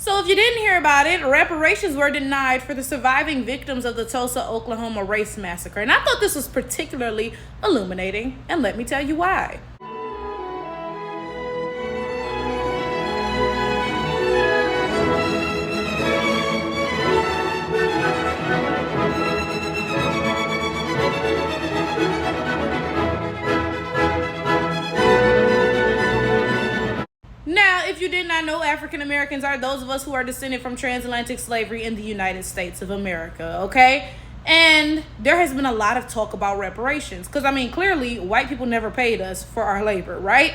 So if you didn't hear about it, reparations were denied for the surviving victims of the Tulsa, Oklahoma Race Massacre. And I thought this was particularly illuminating, and let me tell you why. Now, if you did not know, African Americans are those of us who are descended from transatlantic slavery in the United States of America, okay? And there has been a lot of talk about reparations because, clearly white people never paid us for our labor, right?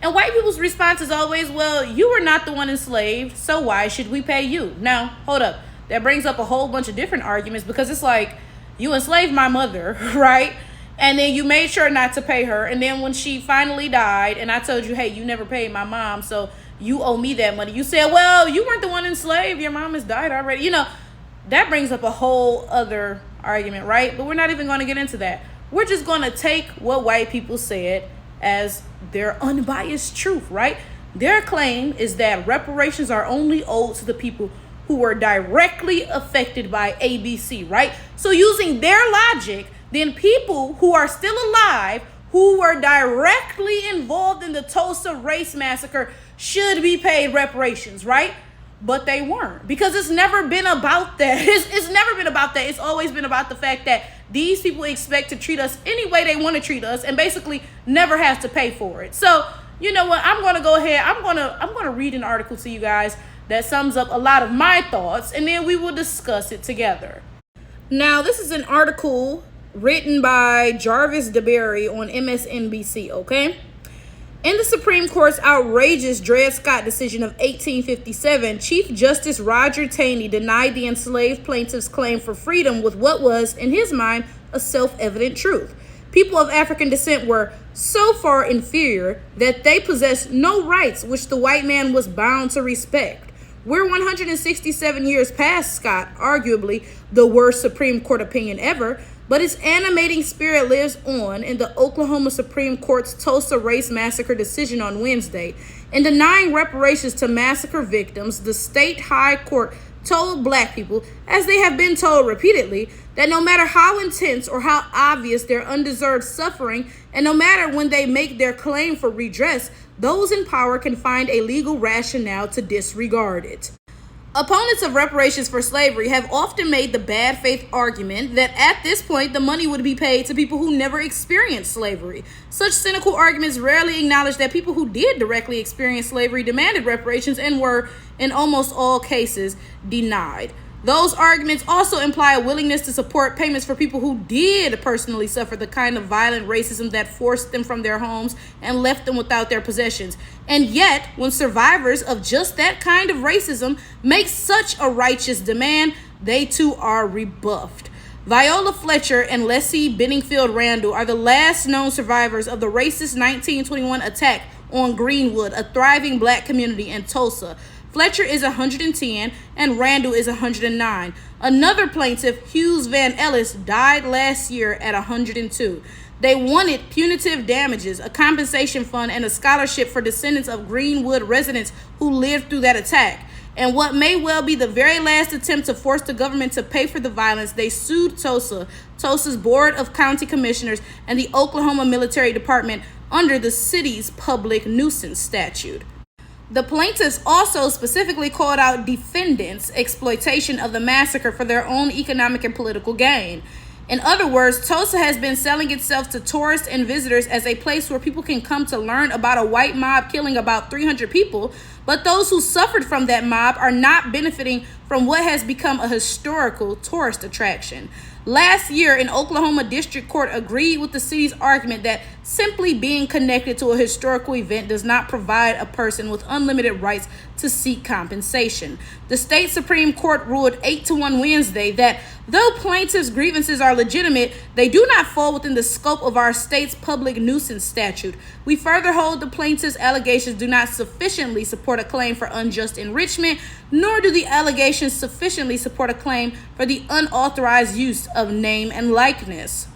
And white people's response is always, well, you were not the one enslaved, so why should we pay you? Now, hold up. That brings up a whole bunch of different arguments because it's like, you enslaved my mother, right? And then you made sure not to pay her. And then when she finally died and I told you, hey, you never paid my mom, so you owe me that money. You said, well, you weren't the one enslaved. Your mom has died already. That brings up a whole other argument, right? But we're not even going to get into that. We're just going to take what white people said as their unbiased truth, right? Their claim is that reparations are only owed to the people who were directly affected by ABC, right? So using their logic, then people who are still alive, who were directly involved in the Tulsa Race Massacre should be paid reparations, right? But they weren't, because it's never been about that. It's never been about that. It's always been about the fact that these people expect to treat us any way they want to treat us and basically never have to pay for it. So, you know what? I'm going to go ahead. I'm going to read an article to you guys that sums up a lot of my thoughts, and then we will discuss it together. Now, this is an article written by Jarvis DeBerry on MSNBC, okay? In the Supreme Court's outrageous Dred Scott decision of 1857, Chief Justice Roger Taney denied the enslaved plaintiff's claim for freedom with what was, in his mind, a self-evident truth. People of African descent were so far inferior that they possessed no rights which the white man was bound to respect. We're 167 years past Scott, arguably the worst Supreme Court opinion ever, but its animating spirit lives on in the Oklahoma Supreme Court's Tulsa Race Massacre decision on Wednesday. In denying reparations to massacre victims, the state high court told black people, as they have been told repeatedly, that no matter how intense or how obvious their undeserved suffering, and no matter when they make their claim for redress, those in power can find a legal rationale to disregard it. Opponents of reparations for slavery have often made the bad faith argument that at this point the money would be paid to people who never experienced slavery. Such cynical arguments rarely acknowledge that people who did directly experience slavery demanded reparations and were, in almost all cases, denied. Those arguments also imply a willingness to support payments for people who did personally suffer the kind of violent racism that forced them from their homes and left them without their possessions. And yet, when survivors of just that kind of racism make such a righteous demand, they too are rebuffed. Viola Fletcher and Leslie Benningfield Randall are the last known survivors of the racist 1921 attack on Greenwood, a thriving black community in Tulsa. Fletcher is 110 and Randall is 109. Another plaintiff, Hughes Van Ellis, died last year at 102. They wanted punitive damages, a compensation fund, and a scholarship for descendants of Greenwood residents who lived through that attack. And what may well be the very last attempt to force the government to pay for the violence, they sued Tulsa's Board of County Commissioners, and the Oklahoma Military Department under the city's public nuisance statute. The plaintiffs also specifically called out defendants' exploitation of the massacre for their own economic and political gain. In other words, Tulsa has been selling itself to tourists and visitors as a place where people can come to learn about a white mob killing about 300 people, but those who suffered from that mob are not benefiting from what has become a historical tourist attraction. Last year, an Oklahoma District Court agreed with the city's argument that simply being connected to a historical event does not provide a person with unlimited rights to seek compensation. The state Supreme Court ruled 8-1 Wednesday that though plaintiffs' grievances are legitimate, they do not fall within the scope of our state's public nuisance statute. We further hold the plaintiffs' allegations do not sufficiently support a claim for unjust enrichment, nor do the allegations sufficiently support a claim for the unauthorized use of name and likeness.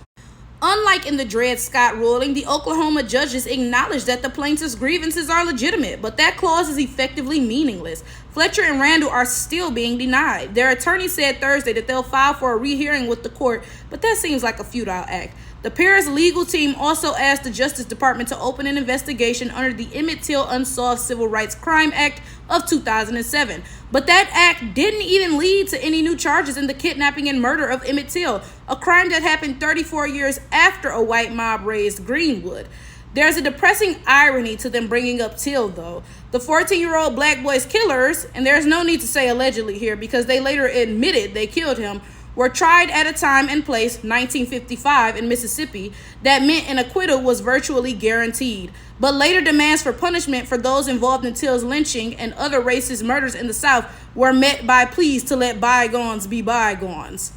Unlike in the Dred Scott ruling, the Oklahoma judges acknowledged that the plaintiff's grievances are legitimate, but that clause is effectively meaningless. Fletcher and Randall are still being denied. Their attorney said Thursday that they'll file for a rehearing with the court, but that seems like a futile act. The pair's legal team also asked the Justice Department to open an investigation under the Emmett Till Unsolved Civil Rights Crime Act of 2007. But that act didn't even lead to any new charges in the kidnapping and murder of Emmett Till, a crime that happened 34 years after a white mob razed Greenwood. There's a depressing irony to them bringing up Till, though. The 14-year-old black boy's killers, and there's no need to say allegedly here because they later admitted they killed him, were tried at a time and place, 1955, in Mississippi, that meant an acquittal was virtually guaranteed. But later demands for punishment for those involved in Till's lynching and other racist murders in the South were met by pleas to let bygones be bygones.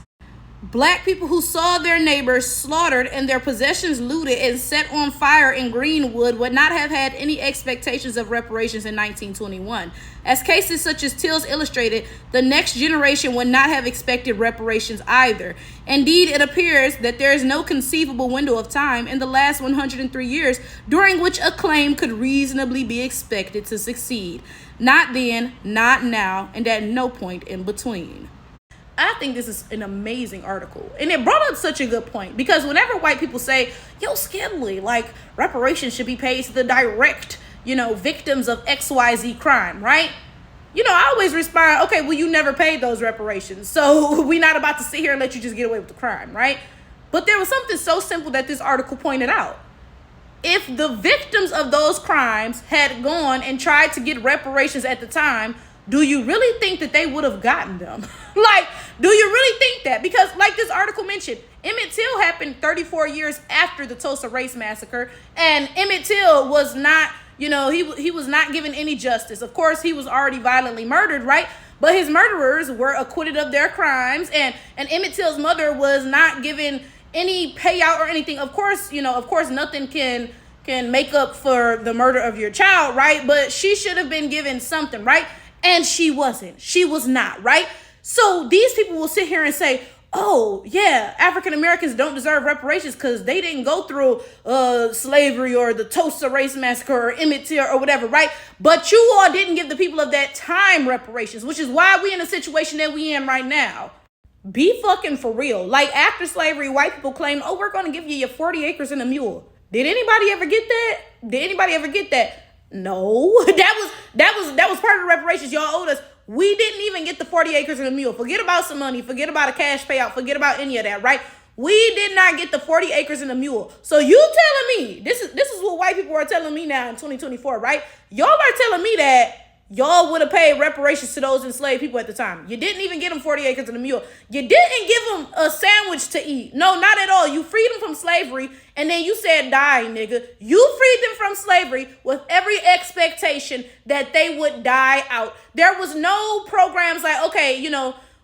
Black people who saw their neighbors slaughtered and their possessions looted and set on fire in Greenwood would not have had any expectations of reparations in 1921. As cases such as Till's illustrated, the next generation would not have expected reparations either. Indeed, it appears that there is no conceivable window of time in the last 103 years during which a claim could reasonably be expected to succeed. Not then, not now, and at no point in between. I think this is an amazing article. And it brought up such a good point. Because whenever white people say, yo, Skidley, like, reparations should be paid to the direct, victims of XYZ crime, right? I always respond, okay, well, you never paid those reparations. So we're not about to sit here and let you just get away with the crime, right? But there was something so simple that this article pointed out. If the victims of those crimes had gone and tried to get reparations at the time, do you really think that they would have gotten them? Do you really think that? Because like this article mentioned, Emmett Till happened 34 years after the Tulsa Race Massacre, and Emmett Till was not, he was not given any justice. Of course, he was already violently murdered, right? But his murderers were acquitted of their crimes, and Emmett Till's mother was not given any payout or anything. Of course, nothing can make up for the murder of your child, right? But she should have been given something, right? And she wasn't. She was not, right? So these people will sit here and say, oh, yeah, African Americans don't deserve reparations because they didn't go through slavery or the Tulsa Race Massacre or Emmett Till or whatever, right? But you all didn't give the people of that time reparations, which is why we in the situation that we in right now. Be fucking for real. Like after slavery, white people claim, oh, we're going to give you your 40 acres and a mule. Did anybody ever get that? No, that was part of the reparations y'all owed us. We didn't even get the 40 acres and a mule. Forget about some money. Forget about a cash payout. Forget about any of that, right? We did not get the 40 acres and a mule. So you telling me, this is what white people are telling me now in 2024, right? Y'all are telling me that y'all would have paid reparations to those enslaved people at the time. You didn't even get them 40 acres and a mule. You didn't give them a sandwich to eat. No, not at all. You freed them from slavery, and then you said, die, nigga. You freed them from slavery with every expectation that they would die out. There was no programs like, okay,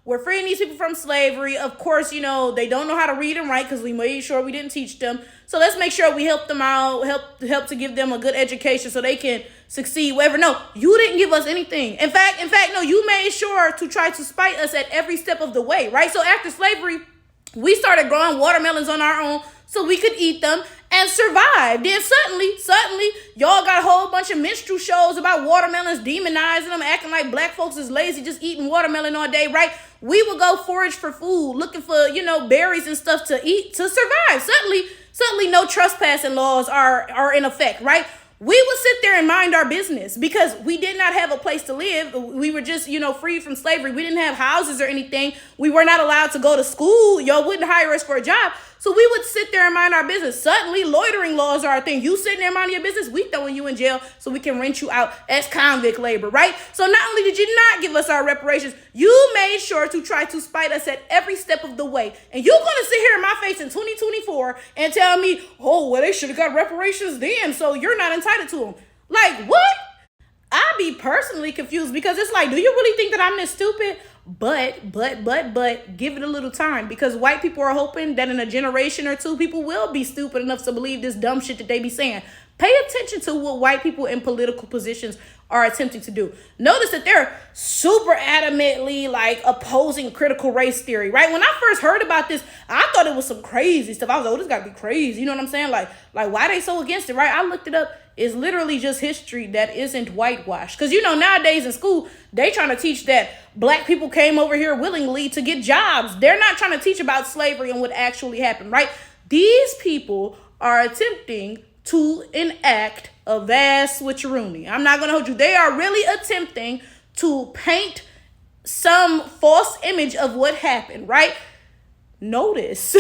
we're freeing these people from slavery. Of course, they don't know how to read and write because we made sure we didn't teach them. So let's make sure we help them out, help to give them a good education so they can succeed, whatever. No, you didn't give us anything. In fact, no, you made sure to try to spite us at every step of the way, right? So after slavery, we started growing watermelons on our own so we could eat them and survive. Then suddenly, y'all got a whole bunch of minstrel shows about watermelons, demonizing them, acting like black folks is lazy, just eating watermelon all day, right? We would go forage for food, looking for, berries and stuff to eat, to survive. Suddenly no trespassing laws are in effect, right? We would sit there and mind our business because we did not have a place to live. We were just, freed from slavery. We didn't have houses or anything. We were not allowed to go to school. Y'all wouldn't hire us for a job. So we would sit there and mind our business. Suddenly, loitering laws are a thing. You sitting there minding your business, we throwing you in jail so we can rent you out as convict labor, right? So not only did you not give us our reparations, you made sure to try to spite us at every step of the way. And you're going to sit here in my face in 2024 and tell me, oh, well, they should have got reparations then, so you're not entitled to them. Like, what? I be personally confused because it's like, do you really think that I'm this stupid? But give it a little time because white people are hoping that in a generation or two, people will be stupid enough to believe this dumb shit that they be saying. Pay attention to what white people in political positions are attempting to do. Notice that they're super adamantly like opposing critical race theory, right? When I first heard about this, I thought it was some crazy stuff. I was like, oh, this gotta be crazy. You know what I'm saying? Like why they so against it, right? I looked it up. It's literally just history that isn't whitewashed. Because, nowadays in school, they trying to teach that black people came over here willingly to get jobs. They're not trying to teach about slavery and what actually happened, right? These people are attempting to enact a vast switcheroony. I'm not going to hold you. They are really attempting to paint some false image of what happened, right? Notice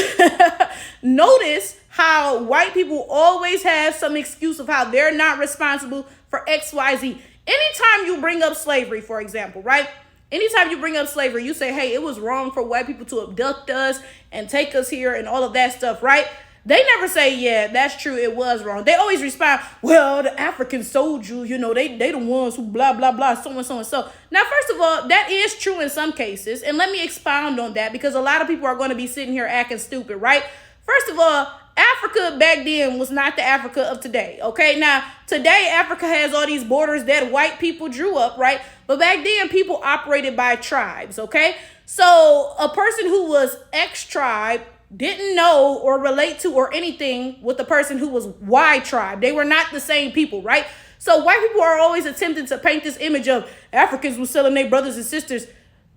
how white people always have some excuse of how they're not responsible for XYZ. Anytime you bring up slavery, for example, right? Anytime you bring up slavery, you say, hey, it was wrong for white people to abduct us and take us here and all of that stuff, right? They never say, yeah, that's true, it was wrong. They always respond, well, the Africans sold you, they the ones who blah, blah, blah, so and so and so. Now, first of all, that is true in some cases. And let me expound on that because a lot of people are going to be sitting here acting stupid, right? First of all, Africa back then was not the Africa of today, okay? Now, today, Africa has all these borders that white people drew up, right? But back then, people operated by tribes, okay? So a person who was X tribe didn't know or relate to or anything with the person who was Y tribe. They were not the same people, right? So white people are always attempting to paint this image of Africans were selling their brothers and sisters.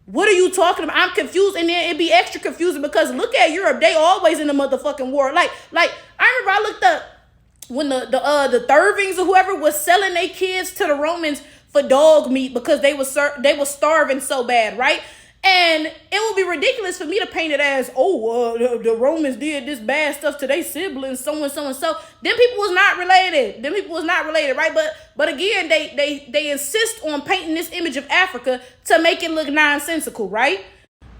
What are you talking about? I'm confused. And then it'd be extra confusing because look at Europe. They always in the motherfucking war. Like I remember I looked up when the Thurvings or whoever was selling their kids to the Romans for dog meat because they were starving so bad, right? And it would be ridiculous for me to paint it as, the Romans did this bad stuff to their siblings, so and so and so. Them people was not related. Right? But again, they insist on painting this image of Africa to make it look nonsensical, right?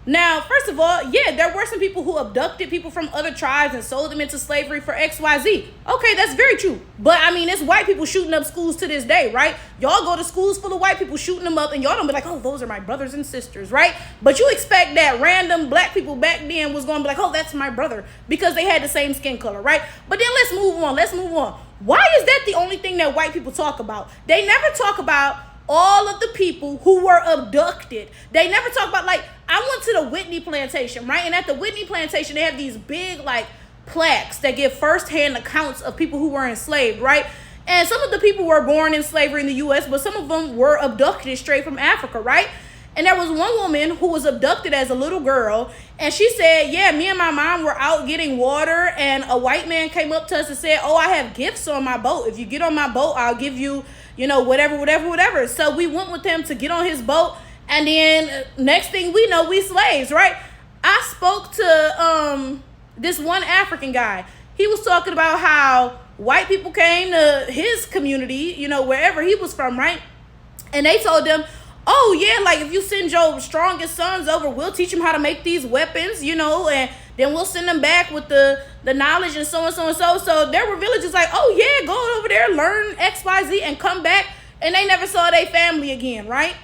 Now, first of all, yeah, there were some people who abducted people from other tribes and sold them into slavery for XYZ. Okay, that's very true. But I mean, it's white people shooting up schools to this day, right? Y'all go to schools full of white people shooting them up and y'all don't be like, oh, those are my brothers and sisters, right? But you expect that random black people back then was going to be like, oh, that's my brother because they had the same skin color, right? But then let's move on. Why is that the only thing that white people talk about? They never talk about all of the people who were abducted. They never talk about, like, I went to the Whitney plantation, right? And at the Whitney plantation, they have these big, like, plaques that give firsthand accounts of people who were enslaved, right? And some of the people were born in slavery in the U.S., but some of them were abducted straight from Africa, right? And there was one woman who was abducted as a little girl, and she said, yeah, me and my mom were out getting water, and a white man came up to us and said, oh, I have gifts on my boat. If you get on my boat, I'll give you, whatever. So we went with him to get on his boat, and then next thing we know, we slaves, right? I spoke to this one African guy. He was talking about how white people came to his community, wherever he was from, right? And they told them, oh, yeah, like if you send your strongest sons over, we'll teach them how to make these weapons, and then we'll send them back with the knowledge and so and so and so. So there were villages like, oh, yeah, go over there, learn XYZ and come back. And they never saw their family again, right?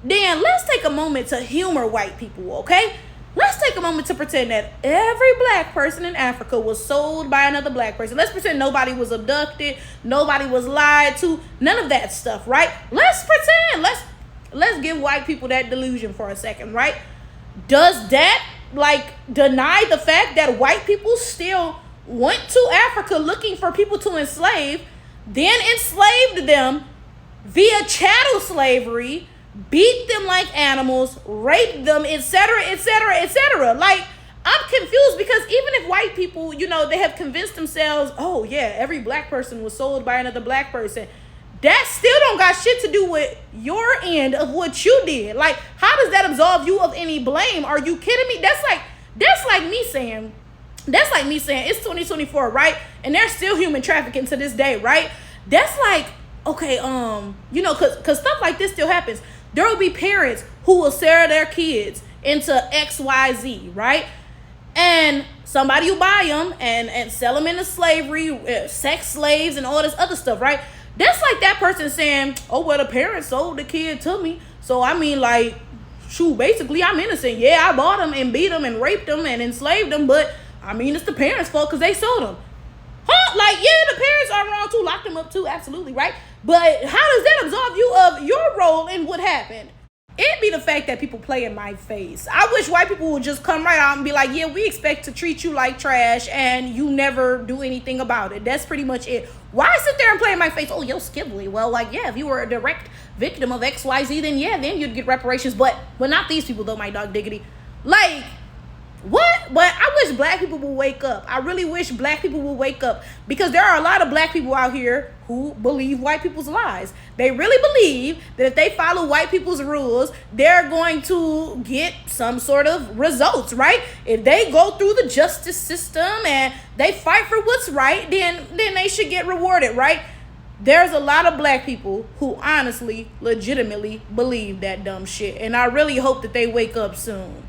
Then let's take a moment to humor white people, okay? Let's take a moment to pretend that every black person in Africa was sold by another black person. Let's pretend nobody was abducted, nobody was lied to, none of that stuff, right? Let's pretend, let's give white people that delusion for a second, right? Does that deny the fact that white people still went to Africa looking for people to enslave, then enslaved them via chattel slavery, beat them like animals, raped them, etc., etc., etc.? Like, I'm confused because even if white people, they have convinced themselves, oh yeah, every black person was sold by another black person, that still don't got shit to do with your end of what you did. Like, how does that absolve you of any blame? Are you kidding me? That's like me saying it's 2024, right? And there's still human trafficking to this day, right? That's like, okay, cause stuff like this still happens. There will be parents who will sell their kids into XYZ, right? And somebody will buy them and sell them into slavery, sex slaves and all this other stuff, right? That's like that person saying, oh, well, the parents sold the kid to me. So, I mean, like, shoot, basically, I'm innocent. Yeah, I bought them and beat them and raped them and enslaved them. But, I mean, it's the parents' fault because they sold them. Huh? Like, yeah, the parents are wrong too. Lock them up too. Absolutely, right? But how does that absolve you of your role in what happened? It be the fact that people play in my face. I wish white people would just come right out and be like, yeah, we expect to treat you like trash and you never do anything about it. That's pretty much it. Why sit there and play in my face? Oh, yo, skibbly. Well, like, yeah, if you were a direct victim of XYZ, then yeah, then you'd get reparations. But not these people though, my dog diggity. Like, what? But I wish black people will wake up. I really wish black people will wake up, because there are a lot of black people out here who believe white people's lies. They really believe that if they follow white people's rules, they're going to get some sort of results, right? If they go through the justice system and they fight for what's right, then they should get rewarded, right? There's a lot of black people who honestly, legitimately believe that dumb shit. And I really hope that they wake up soon.